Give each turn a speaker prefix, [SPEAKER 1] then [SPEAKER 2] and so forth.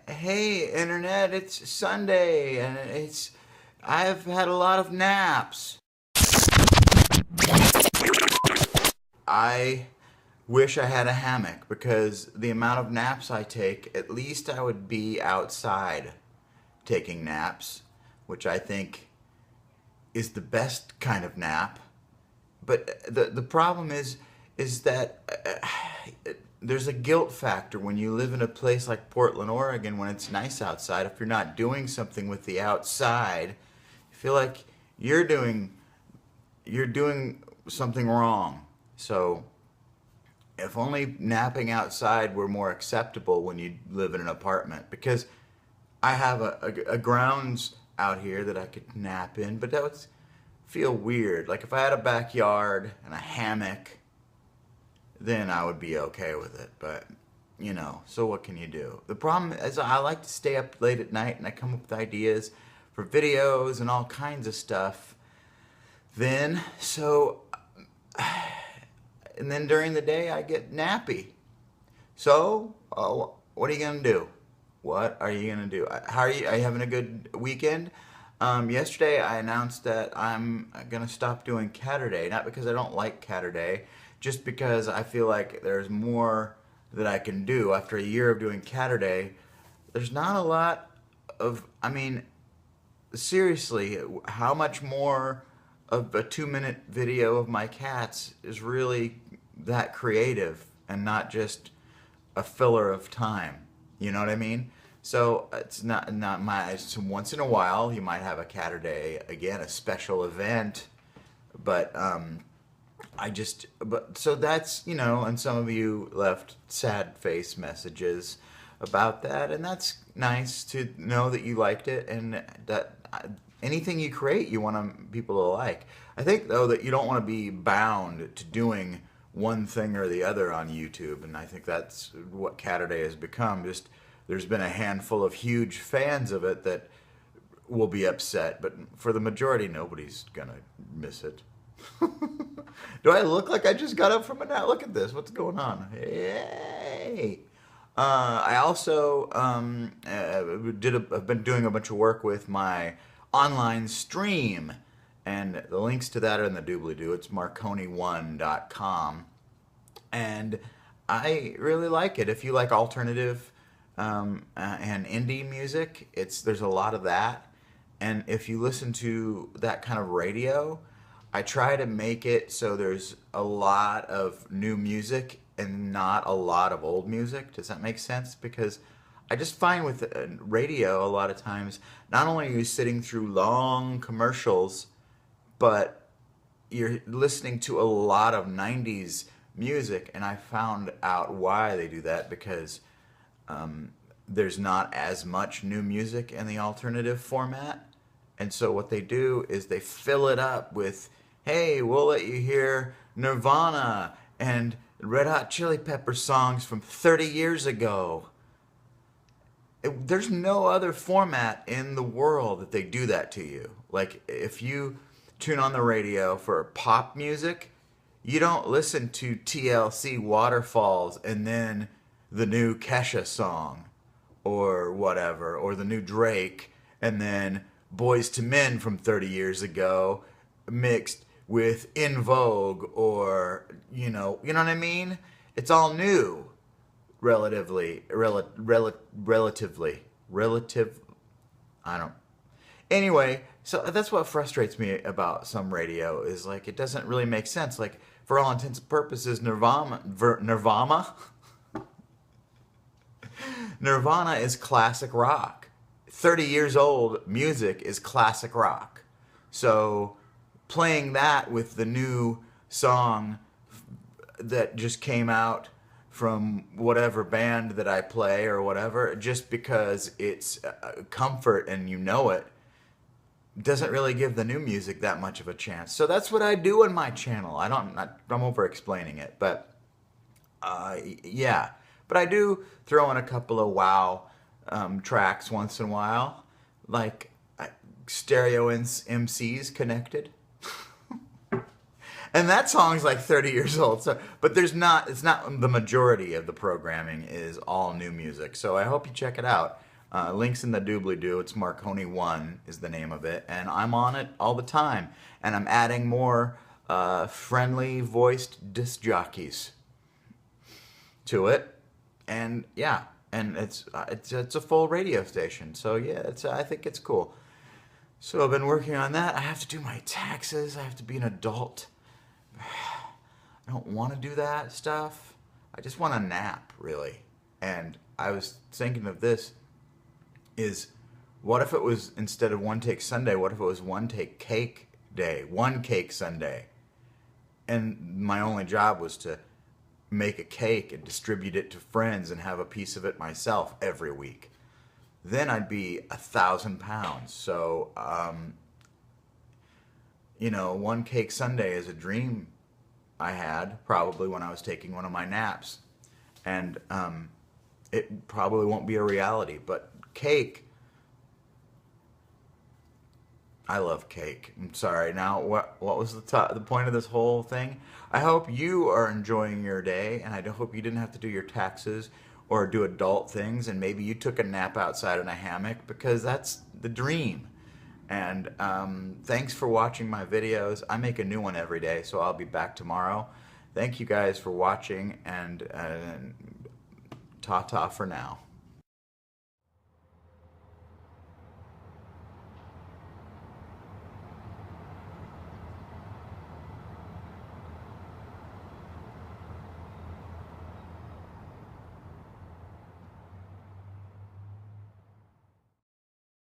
[SPEAKER 1] Hey, internet, it's Sunday and I've had a lot of naps. I wish I had a hammock because the amount of naps I take, at least I would be outside taking naps, which I think is the best kind of nap. But the problem is that there's a guilt factor when you live in a place like Portland, Oregon, when it's nice outside. If you're not doing something with the outside, you feel like you're doing you're doing something wrong. So if only napping outside were more acceptable when you live in an apartment, because I have a grounds out here that I could nap in, but that would feel weird. Like if I had a backyard and a hammock, then I would be okay with it. But, so what can you do? The problem is I like to stay up late at night and I come up with ideas for videos and all kinds of stuff. Then, and then during the day I get nappy. So, what are you going to do? What are you going to do? Are you having a good weekend? Yesterday I announced that I'm going to stop doing Catterday, not because I don't like Catterday, just because I feel like there's more that I can do. After a year of doing Catterday, there's not a lot seriously, how much more of a 2-minute video of my cats is really that creative and not just a filler of time? You know what I mean? So it's not my. So once in a while, you might have a Catterday again, a special event, but so that's, and some of you left sad face messages about that, and that's nice to know that you liked it and that anything you create you want people to like. I think though that you don't want to be bound to doing one thing or the other on YouTube, and I think that's what Catterday has become. Just there's been a handful of huge fans of it that will be upset, but for the majority, nobody's gonna miss it. Do I look like I just got up from a nap? Look at this. What's going on? Hey. I also I've been doing a bunch of work with my online stream, and the links to that are in the doobly-doo. It's marconi1.com, and I really like it. If you like alternative and indie music, there's a lot of that, and if you listen to that kind of radio, I try to make it so there's a lot of new music and not a lot of old music. Does that make sense? Because I just find with radio a lot of times, not only are you sitting through long commercials, but you're listening to a lot of 90s music, and I found out why they do that, because there's not as much new music in the alternative format. And so what they do is they fill it up with, hey, we'll let you hear Nirvana and Red Hot Chili Pepper songs from 30 years ago. There's no other format in the world that they do that to you. Like, if you tune on the radio for pop music, you don't listen to TLC Waterfalls and then the new Kesha song or whatever, or the new Drake, and then Boys to Men from 30 years ago mixed with In Vogue, or what I mean? It's all new, relatively. I don't. Anyway, so that's what frustrates me about some radio, is like it doesn't really make sense. Like, for all intents and purposes, Nirvana is classic rock. 30 years old music is classic rock. So playing that with the new song that just came out from whatever band that I play or whatever, just because it's comfort and it, doesn't really give the new music that much of a chance. So that's what I do in my channel. I'm over explaining it, but yeah. But I do throw in a couple of wow tracks once in a while, like stereo MCs connected. And that song's like 30 years old. So, but it's not the majority of the programming is all new music. So I hope you check it out. Links in the doobly-doo. It's Marconi 1 is the name of it. And I'm on it all the time. And I'm adding more friendly voiced disc jockeys to it. And yeah, and it's a full radio station. So yeah, I think it's cool. So I've been working on that. I have to do my taxes. I have to be an adult. I don't want to do that stuff. I just want a nap, really. And I was thinking of this is, what if it was, instead of One Take Sunday, what if it was One Take Cake Day, One Cake Sunday? And my only job was to make a cake and distribute it to friends and have a piece of it myself every week. Then I'd be 1,000 pounds. So, One Cake Sunday is a dream I had probably when I was taking one of my naps. And it probably won't be a reality. But cake, I love cake. I'm sorry. Now, what was the point of this whole thing? I hope you are enjoying your day, and I hope you didn't have to do your taxes or do adult things, and maybe you took a nap outside in a hammock, because that's the dream. And thanks for watching my videos. I make a new one every day, so I'll be back tomorrow. Thank you guys for watching, and ta-ta for now.